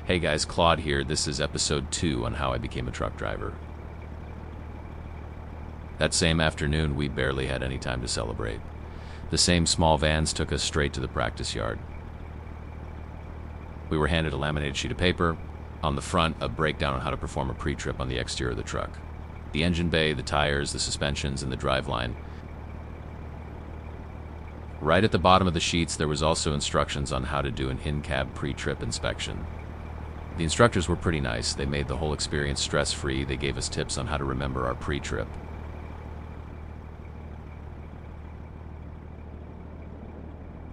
Hey guys, Claude here. This is episode 2 on how I became a truck driver. That same afternoon, we barely had any time to celebrate. The same small vans took us straight to the practice yard. We were handed a laminated sheet of paper. On the front, a breakdown on how to perform a pre-trip on the exterior of the truck. The engine bay, the tires, the suspensions, and the driveline. Right at the bottom of the sheets, there was also instructions on how to do an in-cab pre-trip inspection. The instructors were pretty nice. They made the whole experience stress-free. They gave us tips on how to remember our pre-trip.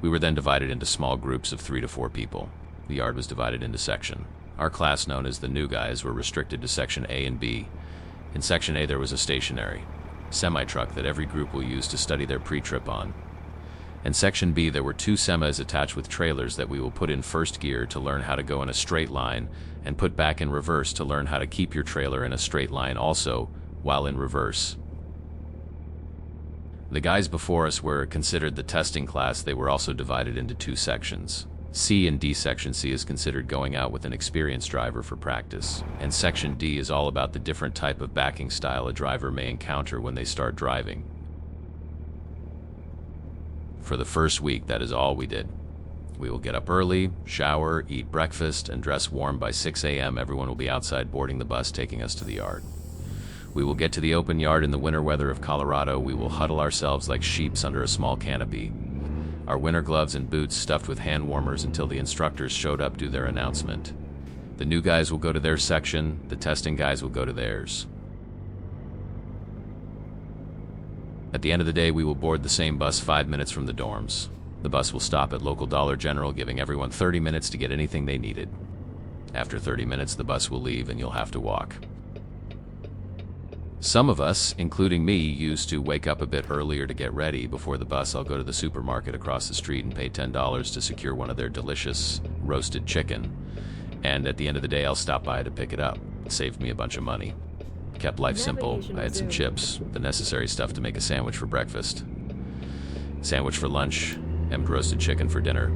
We were then divided into small groups of 3 to 4 people. The yard was divided into sections. Our class, known as the new guys, were restricted to Section A and B. In Section A, there was a stationary semi-truck that every group will use to study their pre-trip on. In Section B, there were 2 semis attached with trailers that we will put in first gear to learn how to go in a straight line, and put back in reverse to learn how to keep your trailer in a straight line also, while in reverse. The guys before us were considered the testing class. They were also divided into 2 sections. C and D. Section C is considered going out with an experienced driver for practice, and Section D is all about the different type of backing style a driver may encounter when they start driving. For the first week, that is all we did. We will get up early, shower, eat breakfast, and dress warm. By 6 a.m. everyone will be outside boarding the bus taking us to the yard. We will get to the open yard in the winter weather of Colorado. We will huddle ourselves like sheeps under a small canopy. Our winter gloves and boots stuffed with hand warmers until the instructors showed up to do their announcement. The new guys will go to their section, the testing guys will go to theirs. At the end of the day, we will board the same bus 5 minutes from the dorms. The bus will stop at local Dollar General, giving everyone 30 minutes to get anything they needed. After 30 minutes, the bus will leave and you'll have to walk. Some of us, including me, used to wake up a bit earlier to get ready. Before the bus, I'll go to the supermarket across the street and pay $10 to secure one of their delicious roasted chicken. And at the end of the day, I'll stop by to pick it up. It saved me a bunch of money. Kept life simple. I had some chips, the necessary stuff to make a sandwich for breakfast, sandwich for lunch, and roasted chicken for dinner.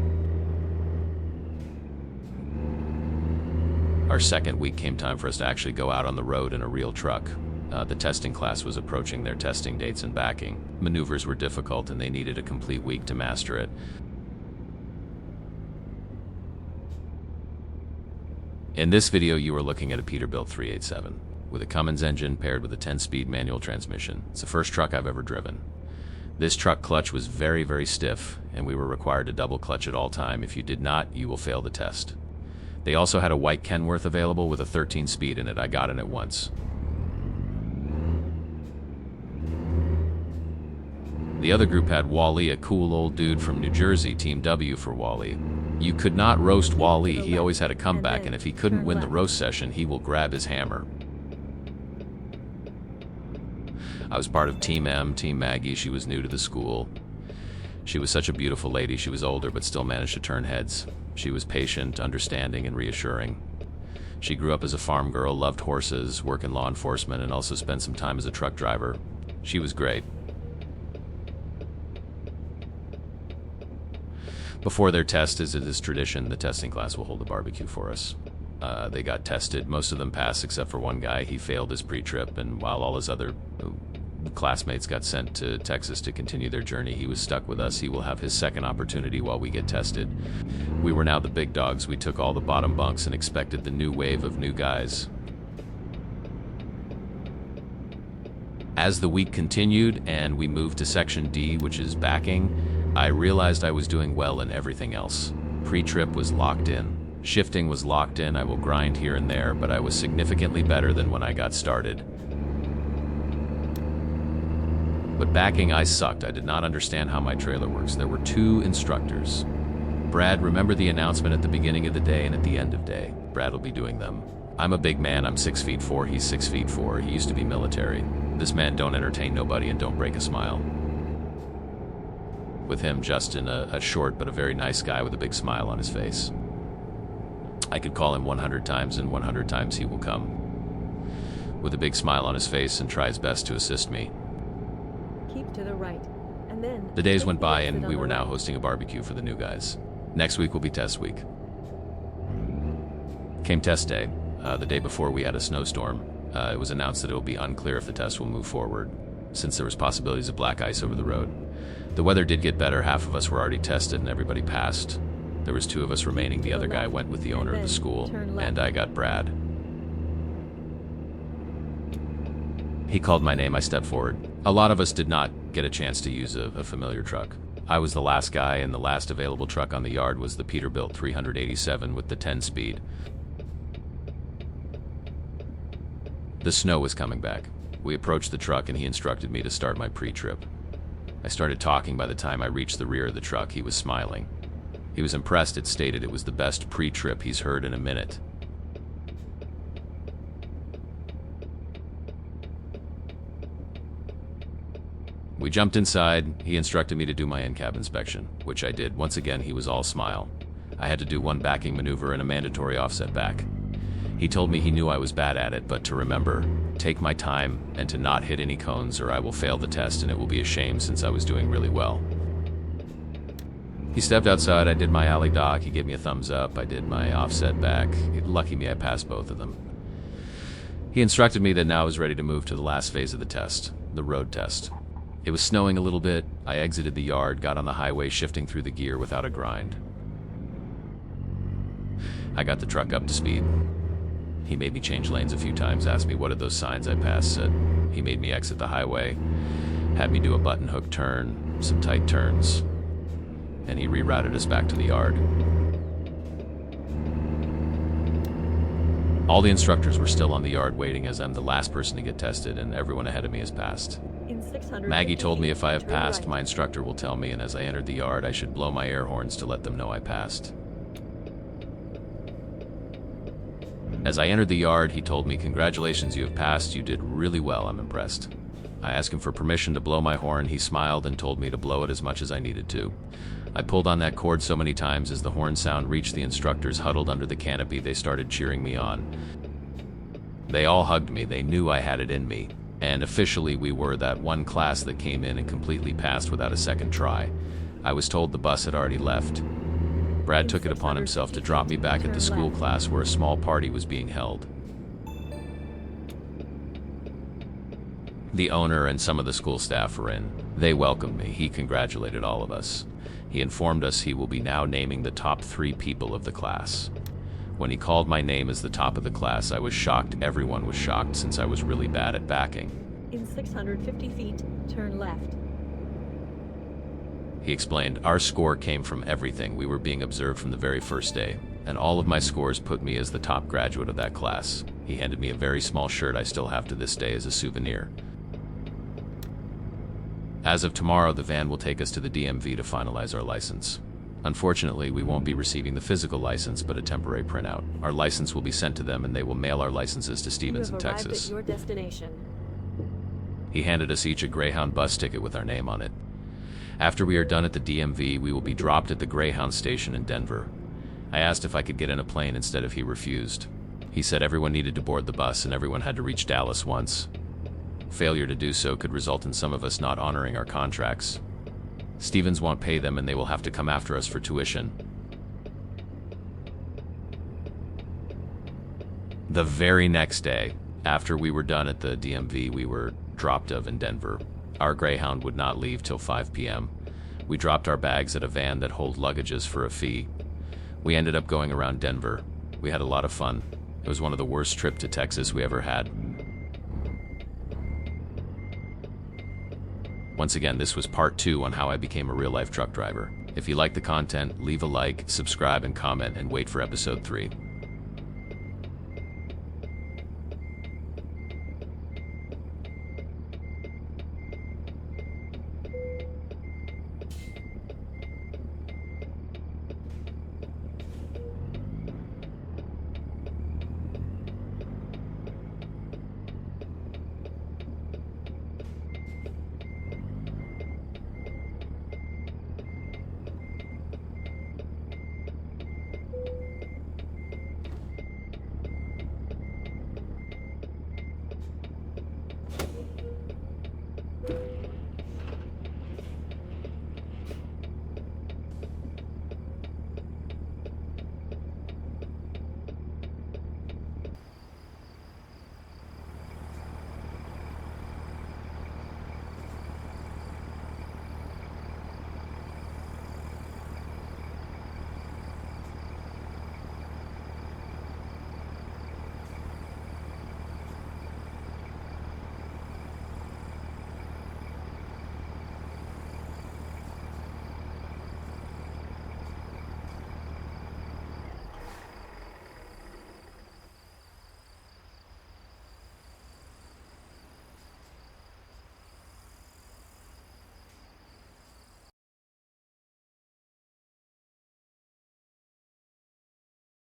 Our second week came time for us to actually go out on the road in a real truck. The testing class was approaching their testing dates and backing. Maneuvers were difficult and they needed a complete week to master it. In this video, you are looking at a Peterbilt 387 with a Cummins engine paired with a 10-speed manual transmission. It's the first truck I've ever driven. This truck clutch was very, very stiff, and we were required to double clutch at all time. If you did not, you will fail the test. They also had a white Kenworth available with a 13-speed in it. I got in it once. The other group had Wally, a cool old dude from New Jersey, Team W for Wally. You could not roast Wally. He always had a comeback, and if he couldn't win the roast session, he will grab his hammer. I was part of Team M, Team Maggie. She was new to the school. She was such a beautiful lady. She was older, but still managed to turn heads. She was patient, understanding, and reassuring. She grew up as a farm girl, loved horses, worked in law enforcement, and also spent some time as a truck driver. She was great. Before their test, as it is tradition, the testing class will hold a barbecue for us. They got tested. Most of them passed except for one guy. He failed his pre-trip, and while all his other classmates got sent to Texas to continue their journey, he was stuck with us. He will have his second opportunity while we get tested. We were now the big dogs. We took all the bottom bunks and expected the new wave of new guys. As the week continued and we moved to Section D, which is backing, I realized I was doing well in everything else. Pre-trip was locked in. Shifting was locked in. I will grind here and there, but I was significantly better than when I got started. But backing, I sucked. I did not understand how my trailer works. There were 2 instructors. Brad, remember the announcement at the beginning of the day and at the end of day. Brad will be doing them. I'm a big man. I'm 6'4". He's 6'4". He used to be military. This man don't entertain nobody and don't break a smile. With him, Justin, a short but a very nice guy with a big smile on his face. I could call him 100 times, and 100 times he will come with a big smile on his face and try his best to assist me. Keep to the right, and then The days went by and we were now hosting a barbecue for the new guys. Next week will be test week. Came test day. The day before we had a snowstorm. It was announced that it will be unclear if the test will move forward, since there was possibilities of black ice over the road. The weather did get better. Half of us were already tested and everybody passed. There was 2 of us remaining. The other guy went with the owner of the school, and I got Brad. He called my name. I stepped forward. A lot of us did not get a chance to use a familiar truck. I was the last guy, and the last available truck on the yard was the Peterbilt 387 with the 10-speed. The snow was coming back. We approached the truck and he instructed me to start my pre-trip. I started talking. By the time I reached the rear of the truck, he was smiling. He was impressed. It stated it was the best pre-trip he's heard in a minute. We jumped inside. He instructed me to do my in-cab inspection, which I did. Once again, he was all smile. I had to do one backing maneuver and a mandatory offset back. He told me he knew I was bad at it, but to remember, take my time, and to not hit any cones or I will fail the test and it will be a shame since I was doing really well. He stepped outside. I did my alley dock. He gave me a thumbs up. I did my offset back. Lucky me, I passed both of them. He instructed me that now I was ready to move to the last phase of the test, the road test. It was snowing a little bit. I exited the yard, got on the highway, shifting through the gear without a grind. I got the truck up to speed. He made me change lanes a few times, asked me what are those signs I passed, said he made me exit the highway, had me do a button hook turn, some tight turns, and he rerouted us back to the yard. All the instructors were still on the yard waiting as I'm the last person to get tested and everyone ahead of me has passed. Maggie told me if I have passed, my instructor will tell me, and as I entered the yard, I should blow my air horns to let them know I passed. As I entered the yard, he told me, "Congratulations, you have passed. You did really well. I'm impressed." I asked him for permission to blow my horn. He smiled and told me to blow it as much as I needed to. I pulled on that cord so many times as the horn sound reached the instructors huddled under the canopy. They started cheering me on. They all hugged me. They knew I had it in me. And officially, we were that one class that came in and completely passed without a second try. I was told the bus had already left. Brad took it upon himself to drop me back at the school class where a small party was being held. The owner and some of the school staff were in. They welcomed me. He congratulated all of us. He informed us he will be now naming the top 3 people of the class. When he called my name as the top of the class, I was shocked. Everyone was shocked since I was really bad at backing. In 650 feet, turn left. He explained, our score came from everything. We were being observed from the very first day, and all of my scores put me as the top graduate of that class. He handed me a very small shirt I still have to this day as a souvenir. As of tomorrow, the van will take us to the DMV to finalize our license. Unfortunately, we won't be receiving the physical license, but a temporary printout. Our license will be sent to them, and they will mail our licenses to Stevens in Texas. You have arrived at your destination. He handed us each a Greyhound bus ticket with our name on it. After we are done at the DMV, we will be dropped at the Greyhound station in Denver. I asked if I could get in a plane instead of he refused. He said everyone needed to board the bus and everyone had to reach Dallas once. Failure to do so could result in some of us not honoring our contracts. Stevens won't pay them and they will have to come after us for tuition. The very next day, after we were done at the DMV, we were dropped off in Denver. Our Greyhound would not leave till 5 p.m. We dropped our bags at a van that hold luggages for a fee. We ended up going around Denver. We had a lot of fun. It was one of the worst trips to Texas we ever had. Once again, this was part 2 on how I became a real-life truck driver. If you like the content, leave a like, subscribe, and comment, and wait for episode 3.